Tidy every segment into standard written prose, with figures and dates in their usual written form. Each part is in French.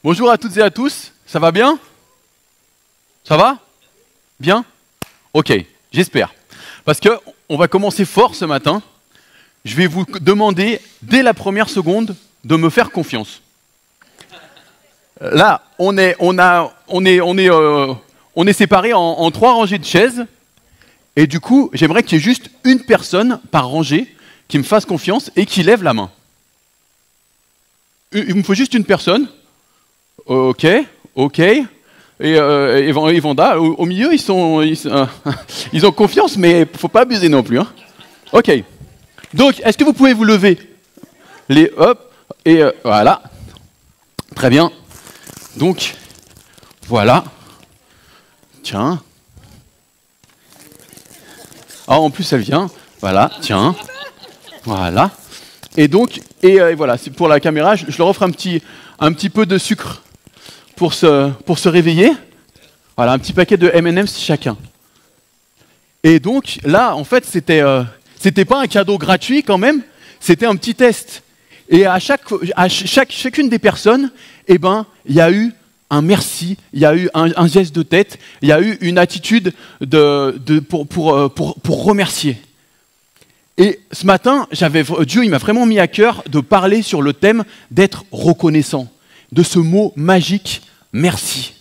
Bonjour à toutes et à tous, ça va bien? Ça va? Bien? Ok, j'espère. Parce qu'on va commencer fort ce matin. Je vais vous demander, dès la première seconde, de me faire confiance. Là, on est séparés en 3 rangées de chaises. Et du coup, j'aimerais qu'il y ait juste une personne par rangée qui me fasse confiance et qui lève la main. Il me faut juste une personne. Ok. Et Vanda, au milieu, ils ont confiance, mais il ne faut pas abuser non plus. Hein. Ok. Donc, est-ce que vous pouvez vous lever? Hop, et voilà. Très bien. Donc, voilà. Tiens. Ah, en plus, elle vient. Voilà, tiens. Voilà. Et donc, voilà, c'est pour la caméra, je leur offre un petit peu de sucre pour se réveiller. Voilà, un petit paquet de M&M's chacun. Et donc, là, en fait, c'était pas un cadeau gratuit quand même, c'était un petit test. Et à chacune des personnes, eh ben, il y a eu un merci, il y a eu un geste de tête, il y a eu une attitude pour remercier. Et ce matin, Dieu il m'a vraiment mis à cœur de parler sur le thème d'être reconnaissant, de ce mot magique, merci.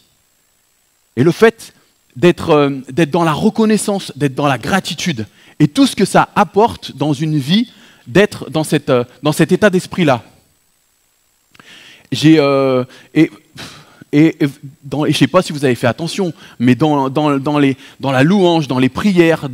Et le fait d'être dans la reconnaissance, d'être dans la gratitude, et tout ce que ça apporte dans une vie, d'être dans cet état d'esprit-là. Je ne sais pas si vous avez fait attention, mais dans la louange, dans les prières,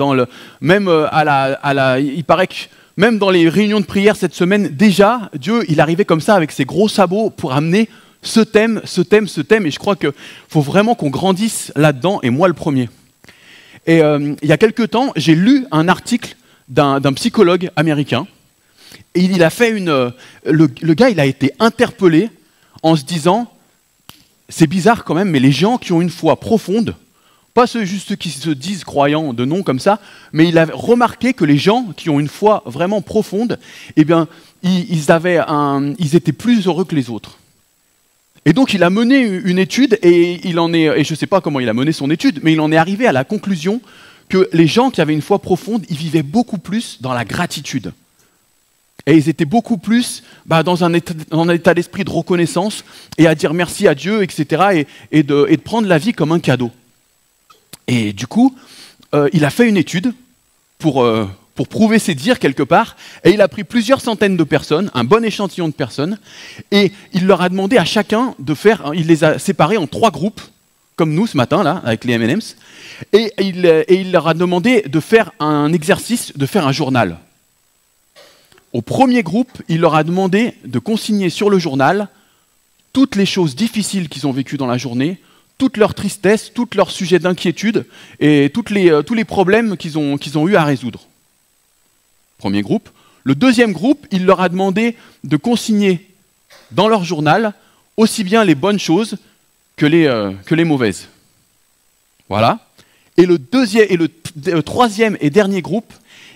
il paraît que même dans les réunions de prière cette semaine, déjà, Dieu, il arrivait comme ça avec ses gros sabots pour amener ce thème, et je crois qu'il faut vraiment qu'on grandisse là-dedans, et moi le premier. Et il y a quelque temps, j'ai lu un article d'un psychologue américain, et il a fait le gars, il a été interpellé en se disant, c'est bizarre quand même, mais les gens qui ont une foi profonde, pas juste ceux qui se disent croyants de nom comme ça, mais il a remarqué que les gens qui ont une foi vraiment profonde, eh bien, ils étaient plus heureux que les autres. Et donc il a mené une étude, et je ne sais pas comment il a mené son étude, mais il en est arrivé à la conclusion que les gens qui avaient une foi profonde, ils vivaient beaucoup plus dans la gratitude. Et ils étaient beaucoup plus dans un état d'esprit de reconnaissance et à dire merci à Dieu, etc. et de prendre la vie comme un cadeau. Et du coup, il a fait une étude pour prouver ses dires quelque part, et il a pris plusieurs centaines de personnes, un bon échantillon de personnes, et il leur a demandé à chacun il les a séparés en 3 groupes, comme nous ce matin, là, avec les M&M's, et il leur a demandé de faire un exercice, de faire un journal. Au premier groupe, il leur a demandé de consigner sur le journal toutes les choses difficiles qu'ils ont vécues dans la journée, toutes leurs tristesses, tous leurs sujets d'inquiétude et tous les problèmes qu'ils ont eu à résoudre. Premier groupe. Le deuxième groupe, il leur a demandé de consigner dans leur journal aussi bien les bonnes choses que les mauvaises. Voilà. Et le troisième et dernier groupe,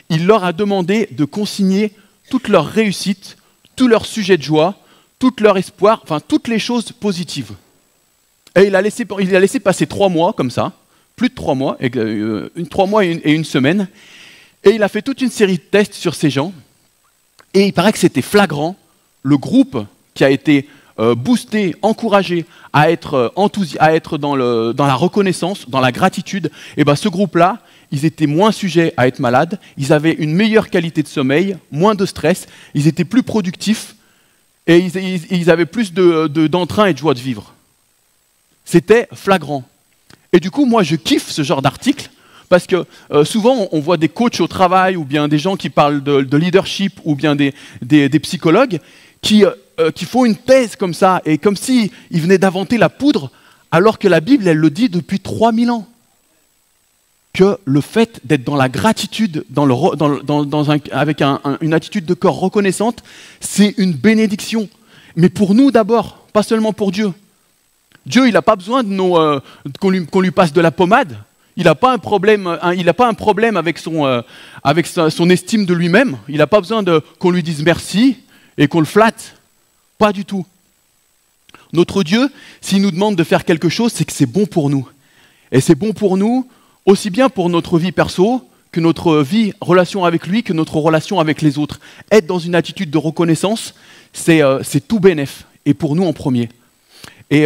il leur a demandé de consigner toutes leurs réussites, tous leurs sujets de joie, tout leur espoir, enfin toutes les choses positives. Et il a laissé passer 3 mois comme ça, plus de 3 mois, 3 mois et une semaine, et il a fait toute une série de tests sur ces gens, et il paraît que c'était flagrant, le groupe qui a été boosté, encouragé à être dans la reconnaissance, dans la gratitude, et ce groupe-là, ils étaient moins sujets à être malades, ils avaient une meilleure qualité de sommeil, moins de stress, ils étaient plus productifs et ils avaient plus d'entrain et de joie de vivre. C'était flagrant. Et du coup, moi, je kiffe ce genre d'article parce que souvent, on voit des coachs au travail ou bien des gens qui parlent de leadership ou bien des psychologues qui font une thèse comme ça et comme s'ils venaient d'inventer la poudre alors que la Bible, elle le dit depuis 3000 ans. Que le fait d'être dans la gratitude, avec une attitude de corps reconnaissante, c'est une bénédiction. Mais pour nous d'abord, pas seulement pour Dieu. Dieu, il n'a pas besoin qu'on lui passe de la pommade. Il n'a pas un problème avec son estime de lui-même. Il n'a pas besoin qu'on lui dise merci et qu'on le flatte. Pas du tout. Notre Dieu, s'il nous demande de faire quelque chose, c'est que c'est bon pour nous. Et c'est bon pour nous, aussi bien pour notre vie perso, que notre vie, relation avec lui, que notre relation avec les autres. Être dans une attitude de reconnaissance, c'est tout bénef, et pour nous en premier. Et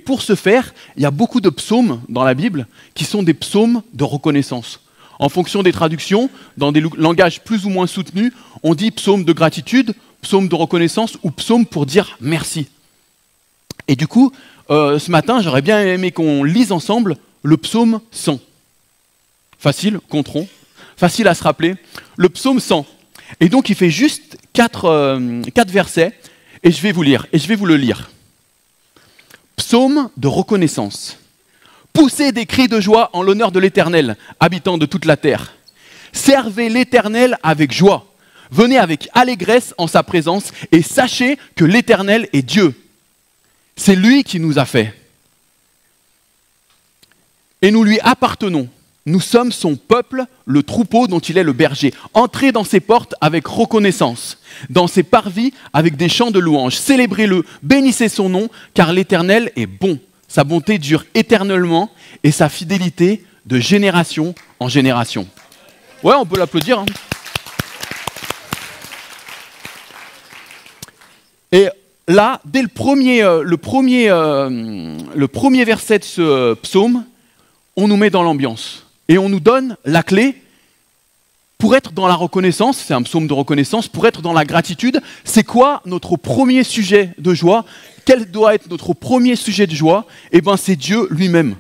pour ce faire, il y a beaucoup de psaumes dans la Bible qui sont des psaumes de reconnaissance. En fonction des traductions, dans des langages plus ou moins soutenus, on dit psaume de gratitude, psaume de reconnaissance ou psaume pour dire merci. Et du coup, ce matin, j'aurais bien aimé qu'on lise ensemble le psaume 100. Facile, compterons, facile à se rappeler. Le psaume 100. Et donc, il fait juste 4 versets, et je vais vous lire, et je vais vous le lire. Psaume de reconnaissance. Poussez des cris de joie en l'honneur de l'Éternel, habitant de toute la terre. Servez l'Éternel avec joie. Venez avec allégresse en sa présence, et sachez que l'Éternel est Dieu. C'est lui qui nous a fait. Et nous lui appartenons. Nous sommes son peuple, le troupeau dont il est le berger. Entrez dans ses portes avec reconnaissance, dans ses parvis avec des chants de louange. Célébrez-le, bénissez son nom, car l'Éternel est bon. Sa bonté dure éternellement et sa fidélité de génération en génération. Ouais, on peut l'applaudir. Hein. Et là, dès le premier verset de ce psaume, on nous met dans l'ambiance. Et on nous donne la clé pour être dans la reconnaissance, c'est un psaume de reconnaissance, pour être dans la gratitude. C'est quoi notre premier sujet de joie? Quel doit être notre premier sujet de joie? Eh bien, c'est Dieu lui-même.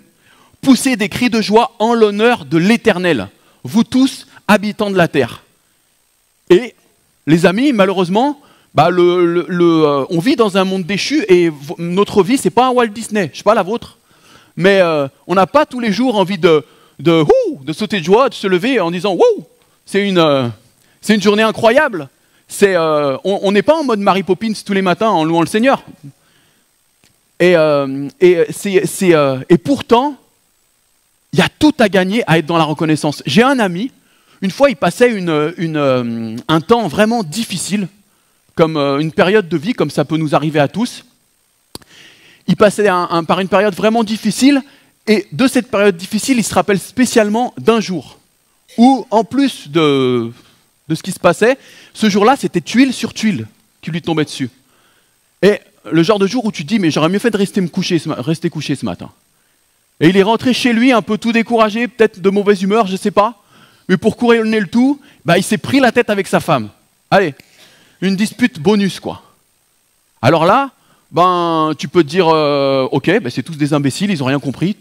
Poussez des cris de joie en l'honneur de l'Éternel, vous tous, habitants de la terre. Et, les amis, malheureusement, on vit dans un monde déchu et notre vie, c'est pas un Walt Disney, je sais pas la vôtre, mais on n'a pas tous les jours envie de sauter de joie, de se lever en disant « Wouh, c'est une journée incroyable ». On n'est pas en mode Mary Poppins tous les matins en louant le Seigneur. Et pourtant, il y a tout à gagner à être dans la reconnaissance. J'ai un ami, une fois il passait un temps vraiment difficile, comme une période de vie, comme ça peut nous arriver à tous. Il passait par une période vraiment difficile. Et de cette période difficile, il se rappelle spécialement d'un jour où, en plus de ce qui se passait, ce jour-là, c'était tuile sur tuile qui lui tombait dessus. Et le genre de jour où tu te dis, mais j'aurais mieux fait de rester couché ce matin. Et il est rentré chez lui un peu tout découragé, peut-être de mauvaise humeur, je ne sais pas. Mais pour couronner le tout, il s'est pris la tête avec sa femme. Allez, une dispute bonus, quoi. Alors là, tu peux te dire, ok, c'est tous des imbéciles, ils n'ont rien compris,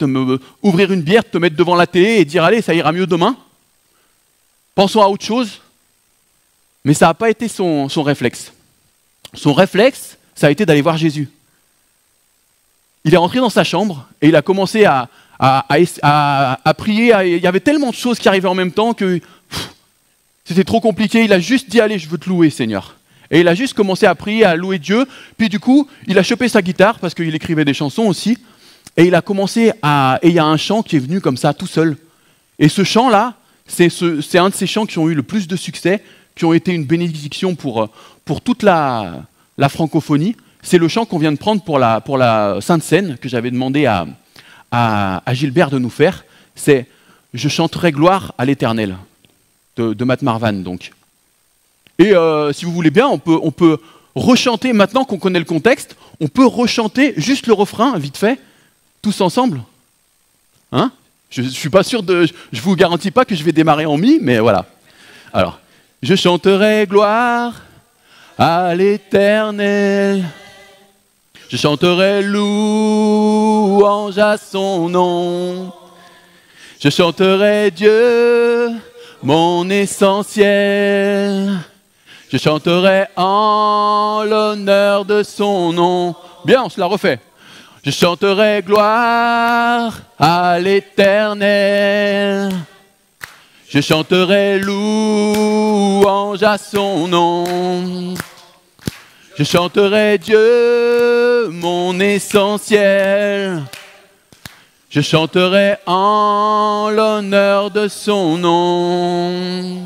ouvrir une bière, te mettre devant la télé et dire, allez, ça ira mieux demain. Pensons à autre chose. Mais ça n'a pas été son réflexe. Son réflexe, ça a été d'aller voir Jésus. Il est rentré dans sa chambre et il a commencé à prier. Il y avait tellement de choses qui arrivaient en même temps que c'était trop compliqué. Il a juste dit, allez, je veux te louer, Seigneur. Et il a juste commencé à prier, à louer Dieu. Puis du coup, il a chopé sa guitare, parce qu'il écrivait des chansons aussi. Et il a commencé et il y a un chant qui est venu comme ça, tout seul. Et ce chant-là, c'est un de ces chants qui ont eu le plus de succès, qui ont été une bénédiction pour toute la francophonie. C'est le chant qu'on vient de prendre pour la Sainte Seine, que j'avais demandé à Gilbert de nous faire. C'est « Je chanterai gloire à l'Éternel » de Matt Marvan, donc. Et si vous voulez bien, on peut rechanter, maintenant qu'on connaît le contexte, on peut rechanter juste le refrain, vite fait, tous ensemble. Hein? Je suis pas sûr je vous garantis pas que je vais démarrer en mi, mais voilà. Alors, je chanterai gloire à l'Éternel. Je chanterai louange à son nom. Je chanterai Dieu, mon essentiel. Je chanterai en l'honneur de son nom. Bien, on se la refait. Je chanterai gloire à l'Éternel. Je chanterai louange à son nom. Je chanterai Dieu, mon essentiel. Je chanterai en l'honneur de son nom.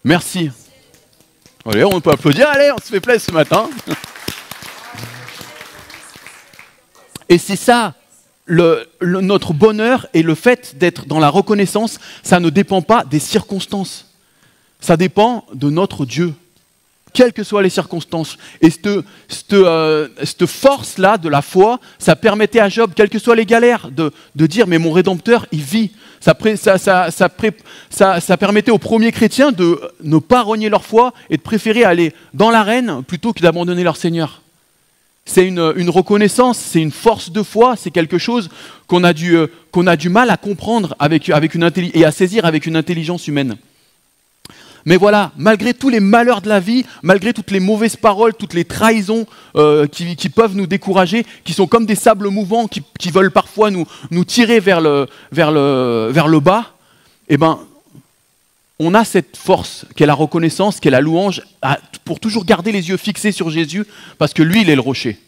Merci. Allez, on peut applaudir, allez, on se fait plaisir ce matin. Et c'est ça, notre bonheur et le fait d'être dans la reconnaissance, ça ne dépend pas des circonstances. Ça dépend de notre Dieu, quelles que soient les circonstances. Et cette force-là de la foi, ça permettait à Job, quelles que soient les galères, de dire « mais mon Rédempteur, il vit ». Ça permettait aux premiers chrétiens de ne pas renier leur foi et de préférer aller dans l'arène plutôt que d'abandonner leur Seigneur. C'est une reconnaissance, c'est une force de foi, c'est quelque chose qu'on a du mal à comprendre et à saisir avec une intelligence humaine. Mais voilà, malgré tous les malheurs de la vie, malgré toutes les mauvaises paroles, toutes les trahisons qui peuvent nous décourager, qui sont comme des sables mouvants, qui veulent parfois nous tirer vers le bas, eh ben, on a cette force qu'est la reconnaissance, qu'est la louange, pour toujours garder les yeux fixés sur Jésus, parce que lui, il est le rocher.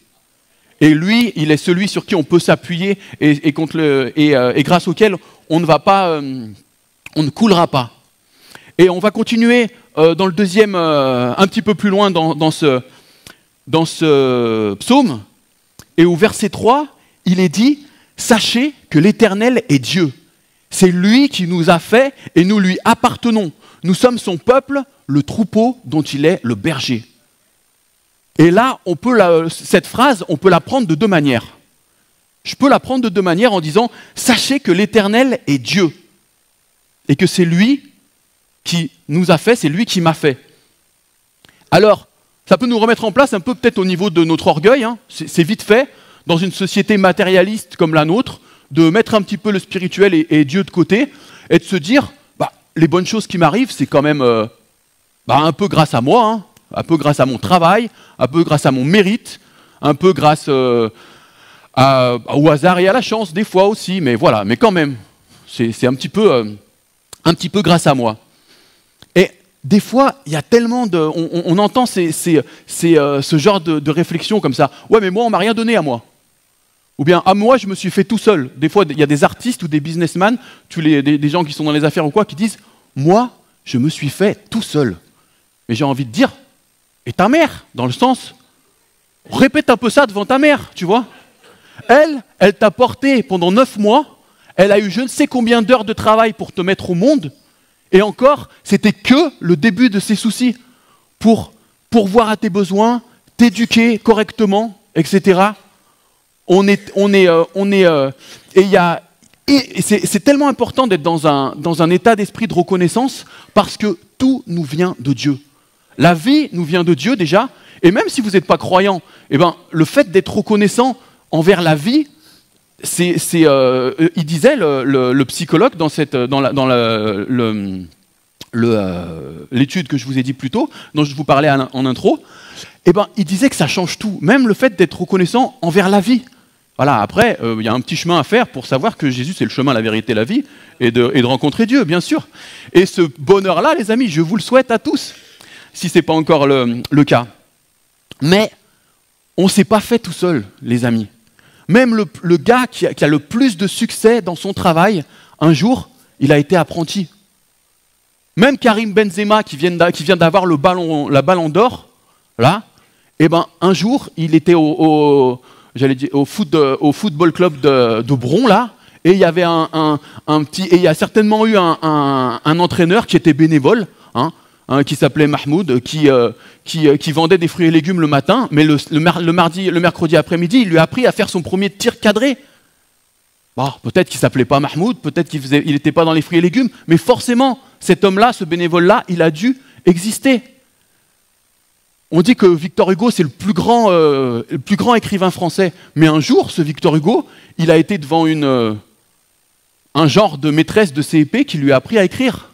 Et lui, il est celui sur qui on peut s'appuyer et grâce auquel on ne coulera pas. Et on va continuer dans le deuxième, un petit peu plus loin dans ce psaume. Et au verset 3, il est dit « Sachez que l'Éternel est Dieu. C'est lui qui nous a fait et nous lui appartenons. Nous sommes son peuple, le troupeau dont il est le berger. » Et là, cette phrase, on peut la prendre de deux manières. Je peux la prendre de deux manières en disant « Sachez que l'Éternel est Dieu. » Et que c'est lui qui nous a fait, c'est lui qui m'a fait. Alors, ça peut nous remettre en place un peu peut-être au niveau de notre orgueil, hein. C'est vite fait, dans une société matérialiste comme la nôtre, de mettre un petit peu le spirituel et Dieu de côté, et de se dire, les bonnes choses qui m'arrivent, c'est quand même un peu grâce à moi, hein, un peu grâce à mon travail, un peu grâce à mon mérite, un peu grâce au hasard et à la chance, des fois aussi, mais voilà, mais quand même, c'est un petit peu grâce à moi. Et des fois, il y a tellement on entend ce genre de réflexion comme ça. Ouais, mais moi, on m'a rien donné à moi. Ou bien, à moi, je me suis fait tout seul. Des fois, il y a des artistes ou des businessmen, des gens qui sont dans les affaires ou quoi, qui disent « Moi, je me suis fait tout seul. » Mais j'ai envie de dire « Et ta mère ?» Dans le sens, répète un peu ça devant ta mère, tu vois. Elle t'a porté pendant 9 mois, elle a eu je ne sais combien d'heures de travail pour te mettre au monde, et encore, c'était que le début de ses soucis pour pourvoir à tes besoins, t'éduquer correctement, etc. C'est tellement important d'être dans un état d'esprit de reconnaissance parce que tout nous vient de Dieu. La vie nous vient de Dieu déjà, et même si vous n'êtes pas croyant, eh ben, le fait d'être reconnaissant envers la vie, il disait, le psychologue, dans l'étude que je vous ai dit plus tôt, dont je vous parlais en intro, eh ben, il disait que ça change tout, même le fait d'être reconnaissant envers la vie. Voilà, après, il y a un petit chemin à faire pour savoir que Jésus, c'est le chemin, la vérité, la vie, et de rencontrer Dieu, bien sûr. Et ce bonheur-là, les amis, je vous le souhaite à tous, si ce n'est pas encore le cas. Mais on ne s'est pas fait tout seul, les amis. Même le gars qui a le plus de succès dans son travail, un jour, il a été apprenti. Même Karim Benzema, qui vient d'avoir la ballon d'or, là, eh ben, un jour, il était au football club de Bron, là, et il y avait et il y a certainement eu un entraîneur qui était bénévole, hein, qui s'appelait Mahmoud, qui vendait des fruits et légumes le matin, mais le mercredi après-midi, il lui a appris à faire son premier tir cadré. Bon, peut-être qu'il ne s'appelait pas Mahmoud, peut-être qu'il n'était pas dans les fruits et légumes, mais forcément, cet homme-là, ce bénévole-là, il a dû exister. On dit que Victor Hugo, c'est le plus grand écrivain français, mais un jour, ce Victor Hugo, il a été devant un genre de maîtresse de CEP qui lui a appris à écrire.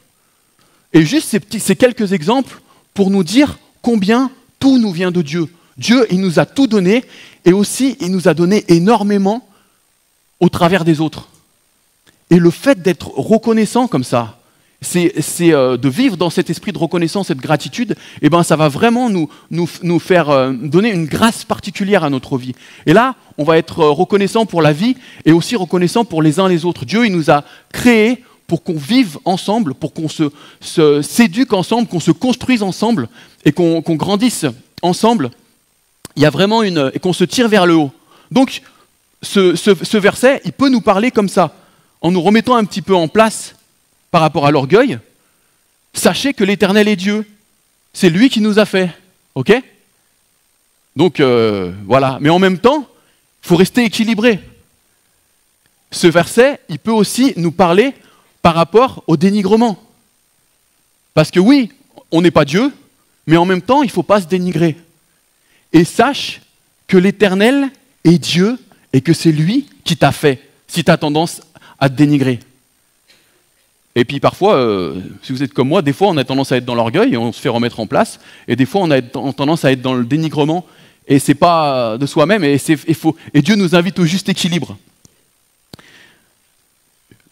Et juste ces quelques exemples pour nous dire combien tout nous vient de Dieu. Dieu, il nous a tout donné, et aussi, il nous a donné énormément au travers des autres. Et le fait d'être reconnaissant comme ça, c'est de vivre dans cet esprit de reconnaissance et de gratitude, et ben ça va vraiment nous faire donner une grâce particulière à notre vie. Et là, on va être reconnaissant pour la vie et aussi reconnaissant pour les uns les autres. Dieu, il nous a créés pour qu'on vive ensemble, pour qu'on s'éduque ensemble, qu'on se construise ensemble et qu'on grandisse ensemble. Il y a vraiment et qu'on se tire vers le haut. Donc, ce verset, il peut nous parler comme ça, en nous remettant un petit peu en place par rapport à l'orgueil. Sachez que l'Éternel est Dieu. C'est lui qui nous a fait. Ok ? Donc, voilà. Mais en même temps, il faut rester équilibré. Ce verset, il peut aussi nous parler par rapport au dénigrement. Parce que oui, on n'est pas Dieu, mais en même temps, il ne faut pas se dénigrer. Et sache que l'Éternel est Dieu et que c'est lui qui t'a fait, si tu as tendance à te dénigrer. Et puis parfois, si vous êtes comme moi, des fois on a tendance à être dans l'orgueil et on se fait remettre en place, et des fois on a tendance à être dans le dénigrement, et c'est pas de soi-même, et Dieu nous invite au juste équilibre.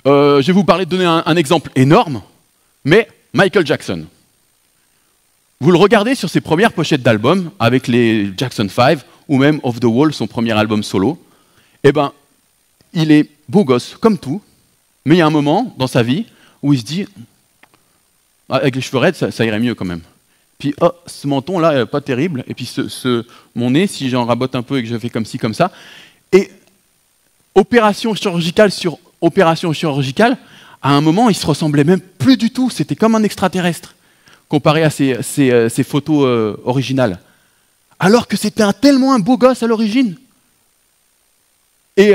Je vais vous donner un exemple énorme, mais Michael Jackson. Vous le regardez sur ses premières pochettes d'albums, avec les Jackson 5, ou même Off the Wall, son premier album solo, eh ben, il est beau gosse, comme tout, mais il y a un moment dans sa vie où il se dit, avec les cheveux raides, ça irait mieux quand même. Puis, oh, ce menton-là, pas terrible, et puis mon nez, si j'en rabote un peu et que je fais comme ci, comme ça, et opération chirurgicale sur opération chirurgicale, à un moment, il se ressemblait même plus du tout, c'était comme un extraterrestre, comparé à ses photos originales. Alors que c'était tellement un beau gosse à l'origine. Et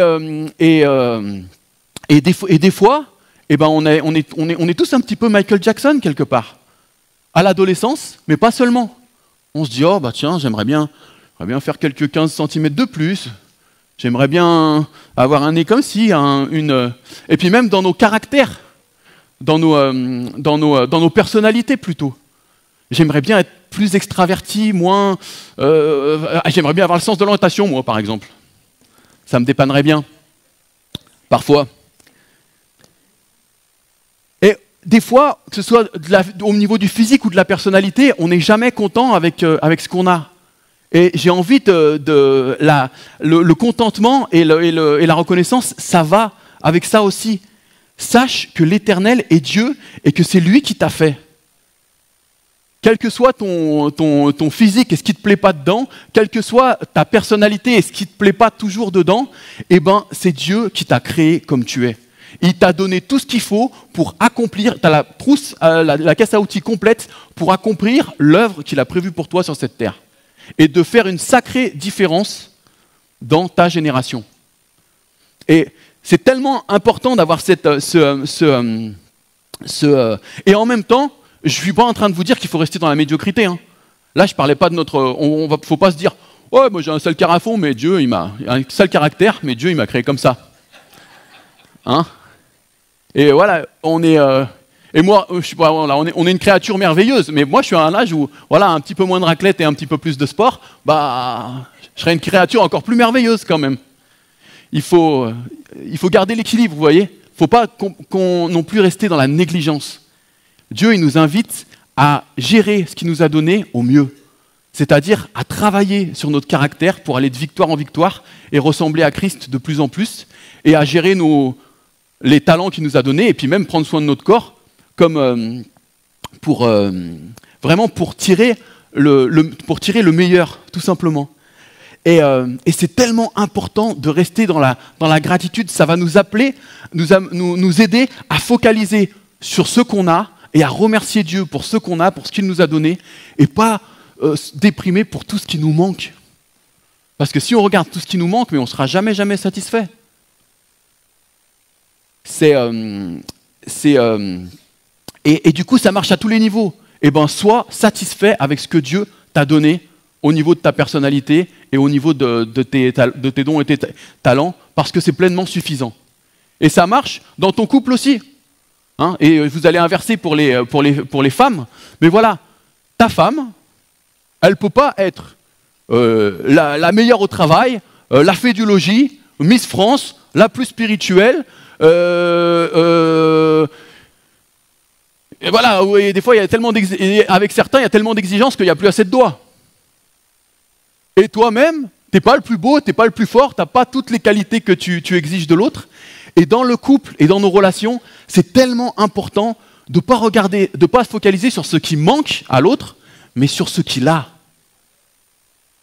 des fois, eh ben on est tous un petit peu Michael Jackson quelque part. À l'adolescence, mais pas seulement. On se dit, oh bah tiens, j'aimerais bien faire quelques 15 cm de plus. J'aimerais bien avoir un nez comme ci. Et puis même dans nos caractères, dans nos personnalités plutôt. J'aimerais bien être plus extraverti, moins... j'aimerais bien avoir le sens de l'orientation, moi, par exemple. Ça me dépannerait bien. Parfois. Et des fois, que ce soit au niveau du physique ou de la personnalité, on n'est jamais content avec ce qu'on a. Et j'ai envie le contentement et la reconnaissance, ça va avec ça aussi. Sache que l'Éternel est Dieu et que c'est lui qui t'a fait. Quel que soit ton physique et ce qui ne te plaît pas dedans, quelle que soit ta personnalité et ce qui ne te plaît pas toujours dedans, eh ben, c'est Dieu qui t'a créé comme tu es. Il t'a donné tout ce qu'il faut pour accomplir, tu as la trousse, la caisse à outils complète pour accomplir l'œuvre qu'il a prévue pour toi sur cette terre. Et de faire une sacrée différence dans ta génération. Et c'est tellement important d'avoir et en même temps, je ne suis pas en train de vous dire qu'il faut rester dans la médiocrité. Hein. Là, je ne parlais pas de notre... Il ne faut pas se dire « Ouais, moi j'ai un sale carafon, mais Dieu, il m'a... un sale caractère, mais Dieu, il m'a créé comme ça. Hein » Et voilà, on est... et moi, je sais pas, voilà, on est une créature merveilleuse, mais moi, je suis à un âge où, voilà, un petit peu moins de raclette et un petit peu plus de sport, bah, je serais une créature encore plus merveilleuse quand même. Il faut garder l'équilibre, vous voyez. Il ne faut pas non plus rester dans la négligence. Dieu, il nous invite à gérer ce qu'il nous a donné au mieux. C'est-à-dire à travailler sur notre caractère pour aller de victoire en victoire et ressembler à Christ de plus en plus et à gérer les talents qu'il nous a donnés et puis même prendre soin de notre corps comme vraiment pour tirer le meilleur, tout simplement. Et c'est tellement important de rester dans la gratitude. Ça va nous appeler, nous aider à focaliser sur ce qu'on a et à remercier Dieu pour ce qu'on a, pour ce qu'il nous a donné, et pas se déprimer pour tout ce qui nous manque. Parce que si on regarde tout ce qui nous manque, mais on ne sera jamais satisfait. Et du coup, ça marche à tous les niveaux. Eh bien, sois satisfait avec ce que Dieu t'a donné au niveau de ta personnalité et au niveau de tes dons et tes talents, parce que c'est pleinement suffisant. Et ça marche dans ton couple aussi. Hein, et vous allez inverser pour les femmes. Mais voilà, ta femme, elle ne peut pas être la meilleure au travail, la fée du logis, Miss France, la plus spirituelle. Et voilà, et des fois, avec certains, il y a tellement d'exigences qu'il n'y a plus assez de doigts. Et toi-même, tu n'es pas le plus beau, tu n'es pas le plus fort, tu n'as pas toutes les qualités que tu exiges de l'autre. Et dans le couple et dans nos relations, c'est tellement important de ne pas se focaliser sur ce qui manque à l'autre, mais sur ce qu'il a.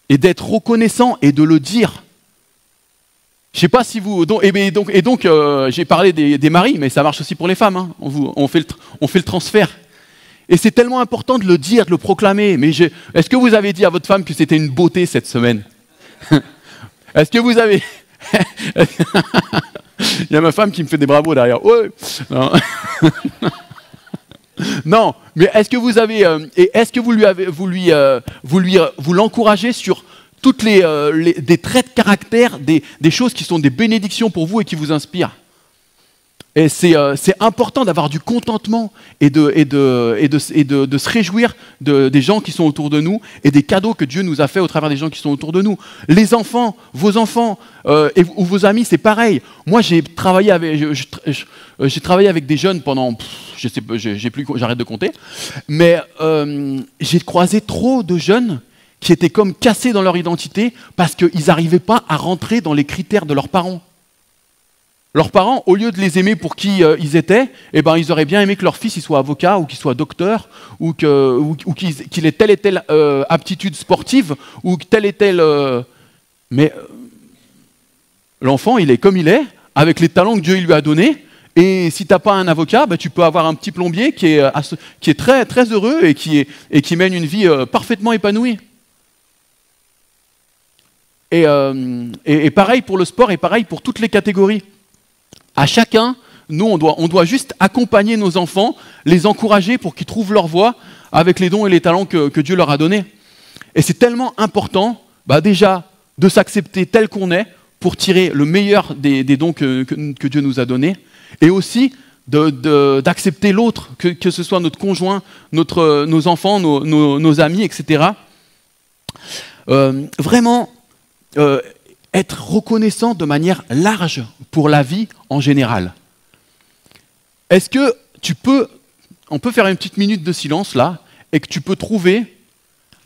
Et d'être reconnaissant et de le dire. Je sais pas si vous... j'ai parlé des maris, mais ça marche aussi pour les femmes. Hein. On fait le transfert. Et c'est tellement important de le dire, de le proclamer. Mais est-ce que vous avez dit à votre femme que c'était une beauté cette semaine? Est-ce que vous avez... Il y a ma femme qui me fait des bravos derrière. Ouais. Non. Non, mais est-ce que vous avez... est-ce que vous l'encouragez sur toutes des traits de caractère, des choses qui sont des bénédictions pour vous et qui vous inspirent? Et c'est important d'avoir du contentement et de se réjouir des gens qui sont autour de nous et des cadeaux que Dieu nous a fait au travers des gens qui sont autour de nous. Les enfants, vos enfants ou vos amis, c'est pareil. Moi, j'ai travaillé avec des jeunes pendant, je sais pas, j'arrête de compter, mais j'ai croisé trop de jeunes qui étaient comme cassés dans leur identité parce qu'ils n'arrivaient pas à rentrer dans les critères de leurs parents. Leurs parents, au lieu de les aimer pour qui ils étaient, eh ben, ils auraient bien aimé que leur fils il soit avocat ou qu'il soit docteur ou qu'il ait telle et telle aptitude sportive ou telle et telle... Mais l'enfant, il est comme il est, avec les talents que Dieu lui a donnés. Et si tu n'as pas un avocat, ben, tu peux avoir un petit plombier qui est très, très heureux et qui mène une vie parfaitement épanouie. Et pareil pour le sport et pareil pour toutes les catégories. À chacun, nous, on doit juste accompagner nos enfants, les encourager pour qu'ils trouvent leur voie avec les dons et les talents que Dieu leur a donnés. Et c'est tellement important, déjà, de s'accepter tel qu'on est pour tirer le meilleur des dons que Dieu nous a donnés, et aussi d'accepter l'autre, que ce soit notre conjoint, nos enfants, nos amis, etc. Vraiment... être reconnaissant de manière large pour la vie en général. Est-ce que on peut faire une petite minute de silence là, et que tu peux trouver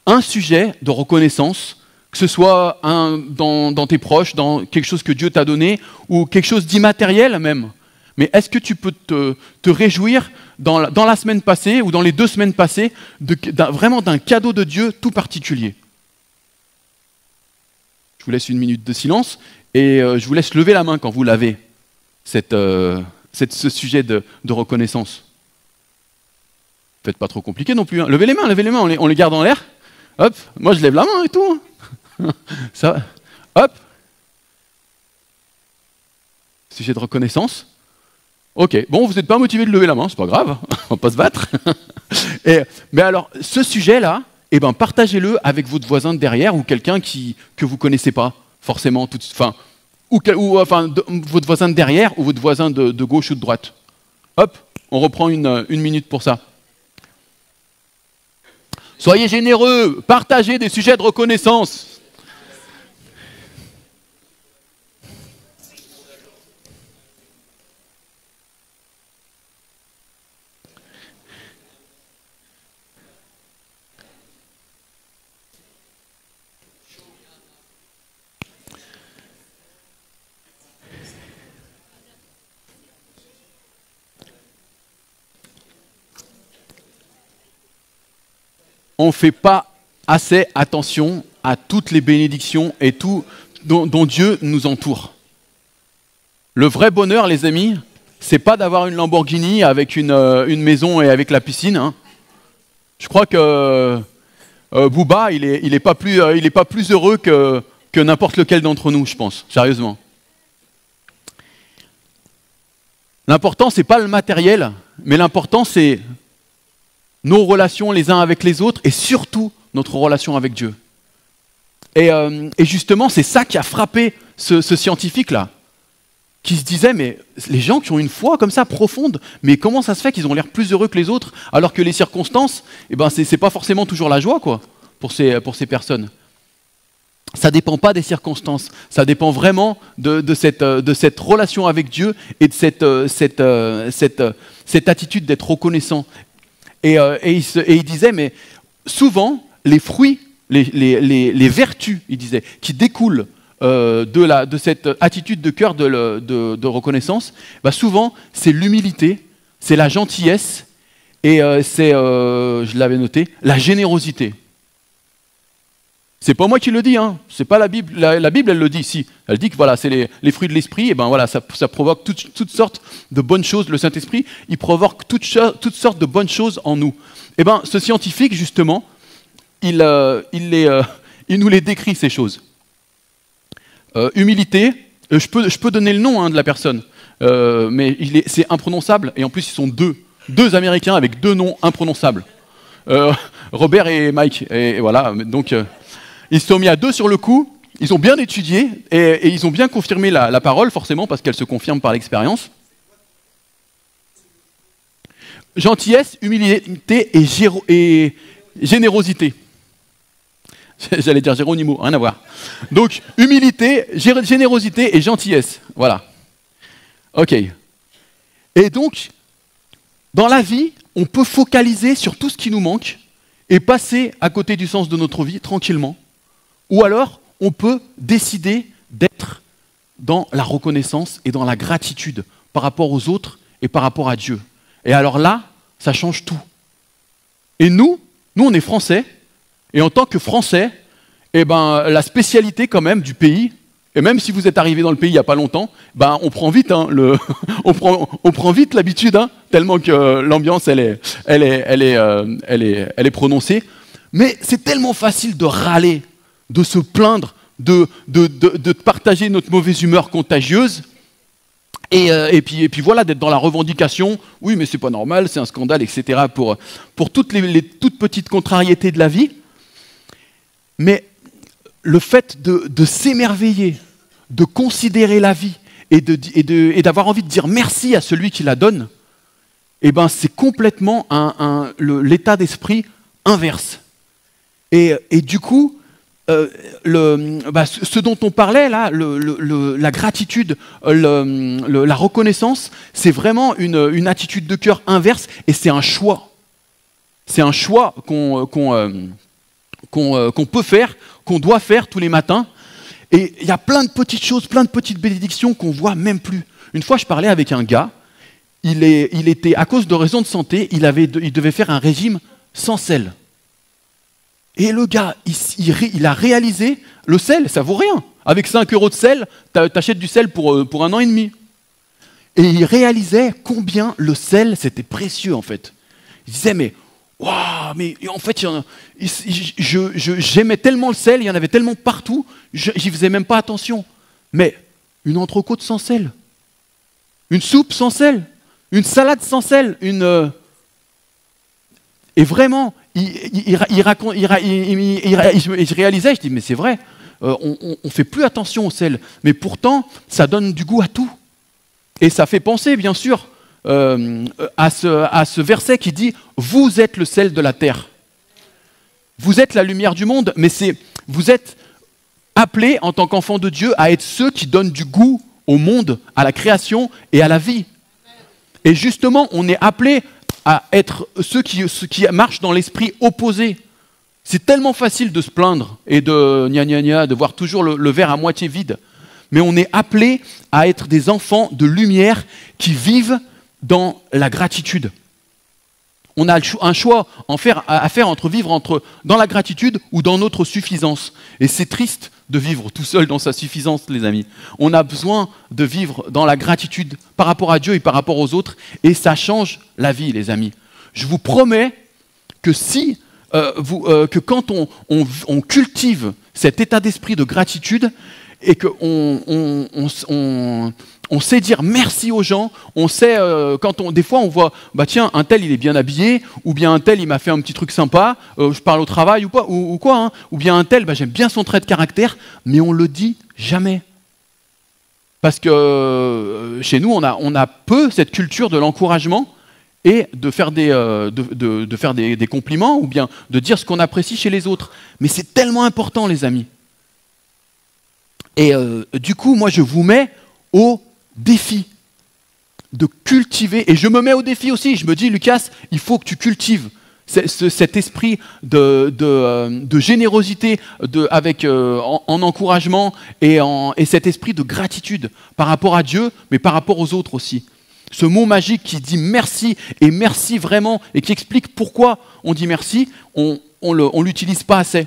un sujet de reconnaissance, que ce soit dans tes proches, dans quelque chose que Dieu t'a donné, ou quelque chose d'immatériel même. Mais est-ce que tu peux te réjouir dans la semaine passée, ou dans les 2 semaines passées, vraiment d'un cadeau de Dieu tout particulier? Je vous laisse une minute de silence et je vous laisse lever la main quand vous l'avez, ce sujet de reconnaissance. Faites pas trop compliqué non plus. Hein. Levez les mains, on les garde en l'air. Hop, moi je lève la main et tout. Ça, hop. Sujet de reconnaissance. Ok, bon, vous n'êtes pas motivé de lever la main, c'est pas grave, on va pas se battre. Mais alors, ce sujet-là, eh ben, partagez-le avec votre voisin de derrière ou quelqu'un que vous ne connaissez pas forcément, votre voisin de derrière ou votre voisin de gauche ou de droite. Hop, on reprend une minute pour ça. Soyez généreux, partagez des sujets de reconnaissance. On ne fait pas assez attention à toutes les bénédictions et tout dont Dieu nous entoure. Le vrai bonheur, les amis, c'est pas d'avoir une Lamborghini avec une maison et avec la piscine. Hein. Je crois que Booba, il est pas plus heureux que n'importe lequel d'entre nous, je pense, sérieusement. L'important, c'est pas le matériel, mais l'important, c'est nos relations les uns avec les autres et surtout notre relation avec Dieu. Et justement, c'est ça qui a frappé ce scientifique-là, qui se disait, mais les gens qui ont une foi comme ça profonde, mais comment ça se fait qu'ils ont l'air plus heureux que les autres, alors que les circonstances, eh ben, c'est pas forcément toujours la joie quoi, pour ces personnes. Ça ne dépend pas des circonstances, ça dépend vraiment de cette relation avec Dieu et de cette attitude d'être reconnaissant. Et il disait, mais souvent, les fruits, les vertus, il disait, qui découlent de cette attitude de cœur de reconnaissance, bah souvent, c'est l'humilité, c'est la gentillesse et c'est, je l'avais noté, la générosité. C'est pas moi qui le dis, hein. C'est pas la Bible. La Bible, elle le dit ici. Elle dit que voilà, c'est les fruits de l'esprit. Et ben voilà, ça provoque toutes sortes de bonnes choses. Le Saint-Esprit, il provoque toutes sortes de bonnes choses en nous. Et ben, ce scientifique, justement, il nous les décrit, ces choses. Humilité. Je peux donner le nom de la personne, mais c'est imprononçable. Et en plus, ils sont deux Américains avec deux noms imprononçables. Robert et Mike. Et voilà. Donc ils se sont mis à deux sur le coup, ils ont bien étudié et ils ont bien confirmé la parole, forcément, parce qu'elle se confirme par l'expérience. Gentillesse, humilité et générosité. J'allais dire Géronimo, rien à voir. Donc, humilité, générosité et gentillesse. Voilà. Ok. Et donc, dans la vie, on peut focaliser sur tout ce qui nous manque et passer à côté du sens de notre vie tranquillement. Ou alors, on peut décider d'être dans la reconnaissance et dans la gratitude par rapport aux autres et par rapport à Dieu. Et alors là, ça change tout. Et nous, on est Français, et en tant que Français, eh ben, la spécialité quand même du pays, et même si vous êtes arrivé dans le pays il n'y a pas longtemps, ben, on prend vite, on prend vite l'habitude, tellement que l'ambiance elle est prononcée. Mais c'est tellement facile de râler, de se plaindre, de partager notre mauvaise humeur contagieuse. Et puis voilà, d'être dans la revendication, oui mais c'est pas normal, c'est un scandale, etc. pour toutes les toutes petites contrariétés de la vie. Mais le fait de s'émerveiller, de considérer la vie et d'avoir envie de dire merci à celui qui la donne, eh ben c'est complètement l'état d'esprit inverse. Et du coup, ce dont on parlait là, la gratitude, la reconnaissance, c'est vraiment une attitude de cœur inverse et c'est un choix. C'est un choix qu'on peut faire, qu'on doit faire tous les matins. Et il y a plein de petites choses, plein de petites bénédictions qu'on voit même plus. Une fois, je parlais avec un gars, il était, à cause de raisons de santé, il devait faire un régime sans sel. Et le gars, il a réalisé, le sel, ça vaut rien. Avec 5 € de sel, t'achètes du sel pour 1 an et demi. Et il réalisait combien le sel, c'était précieux en fait. Il disait, mais, waouh, mais en fait, j'aimais tellement le sel, il y en avait tellement partout, j'y faisais même pas attention. Mais une entrecôte sans sel, une soupe sans sel, une salade sans sel, et vraiment, je réalisais, je dis, mais c'est vrai, on ne fait plus attention au sel, mais pourtant, ça donne du goût à tout. Et ça fait penser, bien sûr, à ce verset qui dit « Vous êtes le sel de la terre ». Vous êtes la lumière du monde, mais vous êtes appelés, en tant qu'enfants de Dieu, à être ceux qui donnent du goût au monde, à la création et à la vie. Et justement, on est appelés à être ceux qui marchent dans l'esprit opposé. C'est tellement facile de se plaindre et de gna gna gna, de voir toujours le verre à moitié vide. Mais on est appelés à être des enfants de lumière qui vivent dans la gratitude. On a un choix à faire entre vivre dans la gratitude ou dans notre suffisance. Et c'est triste de vivre tout seul dans sa suffisance, les amis. On a besoin de vivre dans la gratitude par rapport à Dieu et par rapport aux autres, et ça change la vie, les amis. Je vous promets que que quand on cultive cet état d'esprit de gratitude et qu'on sait dire merci aux gens, on sait, des fois on voit, bah tiens, un tel il est bien habillé, ou bien un tel il m'a fait un petit truc sympa, je parle au travail ou quoi, ou bien un tel, bah, j'aime bien son trait de caractère, mais on le dit jamais. Parce que chez nous, on a peu cette culture de l'encouragement et de faire des compliments, ou bien de dire ce qu'on apprécie chez les autres. Mais c'est tellement important, les amis. Et du coup, moi je vous mets au défi de cultiver, et je me mets au défi aussi, je me dis, Lucas, il faut que tu cultives cet esprit de générosité en encouragement et cet esprit de gratitude par rapport à Dieu, mais par rapport aux autres aussi. Ce mot magique qui dit merci, et merci vraiment, et qui explique pourquoi on dit merci, on l'utilise pas assez.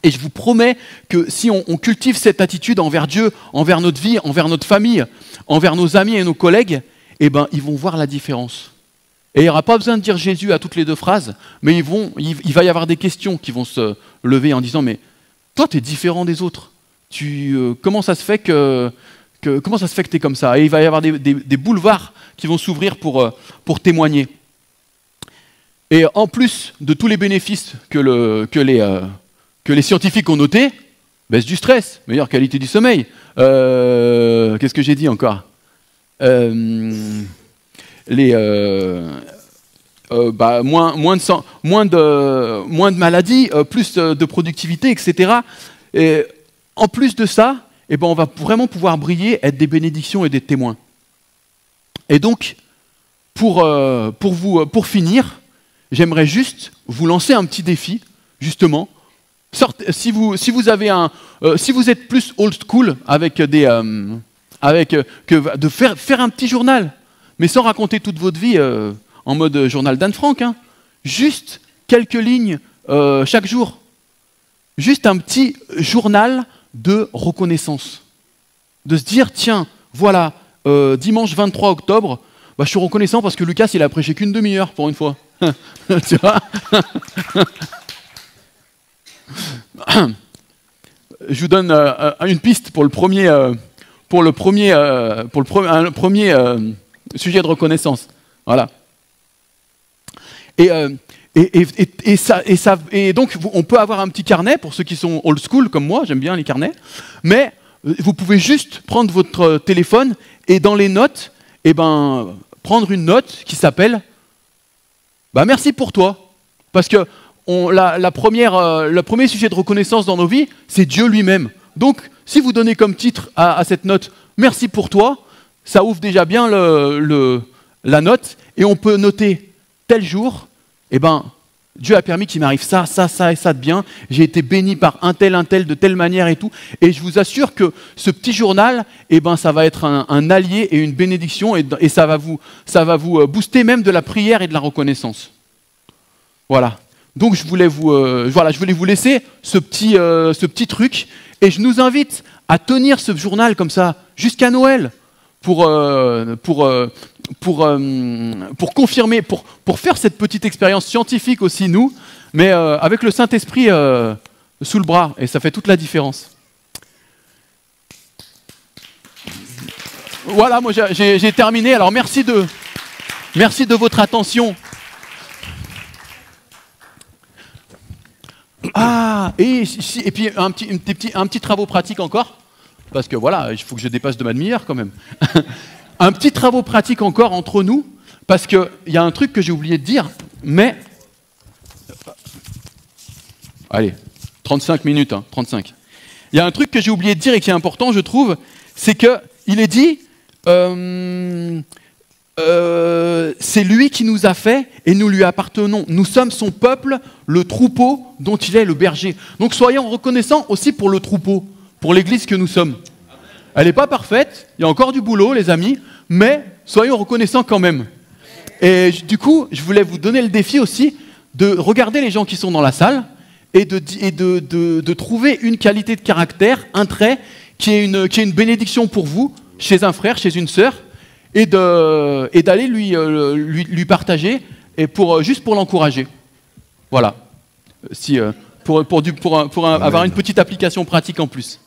Et je vous promets que si on cultive cette attitude envers Dieu, envers notre vie, envers notre famille, envers nos amis et nos collègues, eh ben, ils vont voir la différence. Et il n'y aura pas besoin de dire Jésus à toutes les 2 phrases, mais il va y avoir des questions qui vont se lever en disant « Mais toi, tu es différent des autres. Comment ça se fait que tu es comme ça ?» Et il va y avoir des boulevards qui vont s'ouvrir pour témoigner. Et en plus de tous les bénéfices que les scientifiques ont notés, baisse du stress, meilleure qualité du sommeil. Qu'est-ce que j'ai dit encore? Moins de maladies, plus de productivité, etc. Et en plus de ça, eh ben, on va vraiment pouvoir briller, être des bénédictions et des témoins. Et donc, pour finir, j'aimerais juste vous lancer un petit défi, justement. Si vous êtes plus old school de faire un petit journal, mais sans raconter toute votre vie en mode journal d'Anne Frank, hein, juste quelques lignes chaque jour, juste un petit journal de reconnaissance, de se dire tiens, voilà, dimanche 23 octobre, bah, je suis reconnaissant parce que Lucas il a prêché qu'une demi-heure pour une fois, tu vois. Je vous donne une piste pour le premier sujet de reconnaissance. Voilà. Et donc, on peut avoir un petit carnet pour ceux qui sont old school comme moi, j'aime bien les carnets, mais vous pouvez juste prendre votre téléphone et dans les notes, eh ben, prendre une note qui s'appelle bah, « Merci pour toi ». Parce que le premier sujet de reconnaissance dans nos vies, c'est Dieu lui-même. Donc, si vous donnez comme titre à cette note « Merci pour toi », ça ouvre déjà bien la note et on peut noter tel jour, eh ben, Dieu a permis qu'il m'arrive ça et ça de bien, j'ai été béni par un tel de telle manière et tout. Et je vous assure que ce petit journal, eh ben, ça va être un allié et une bénédiction et ça va vous booster même de la prière et de la reconnaissance. Voilà. Donc je voulais vous laisser ce petit truc et je nous invite à tenir ce journal comme ça jusqu'à Noël pour confirmer, pour faire cette petite expérience scientifique aussi nous, mais avec le Saint-Esprit sous le bras et ça fait toute la différence. Voilà, moi j'ai terminé. Alors merci de votre attention. Ah, et puis un petit travaux pratique encore, parce que voilà, il faut que je dépasse de ma demi-heure quand même. Un petit travaux pratique encore entre nous, parce qu'il y a un truc que j'ai oublié de dire, mais... Allez, 35 minutes, hein, 35. Il y a un truc que j'ai oublié de dire et qui est important, je trouve, c'est qu'il est dit... c'est lui qui nous a fait et nous lui appartenons. Nous sommes son peuple, le troupeau dont il est le berger. Donc soyons reconnaissants aussi pour le troupeau, pour l'église que nous sommes. Elle n'est pas parfaite, il y a encore du boulot les amis, mais soyons reconnaissants quand même. Et du coup, je voulais vous donner le défi aussi de regarder les gens qui sont dans la salle et de trouver une qualité de caractère, un trait qui est une bénédiction pour vous, chez un frère, chez une sœur, et d'aller lui partager et juste pour l'encourager. Voilà. Pour avoir une petite application pratique en plus.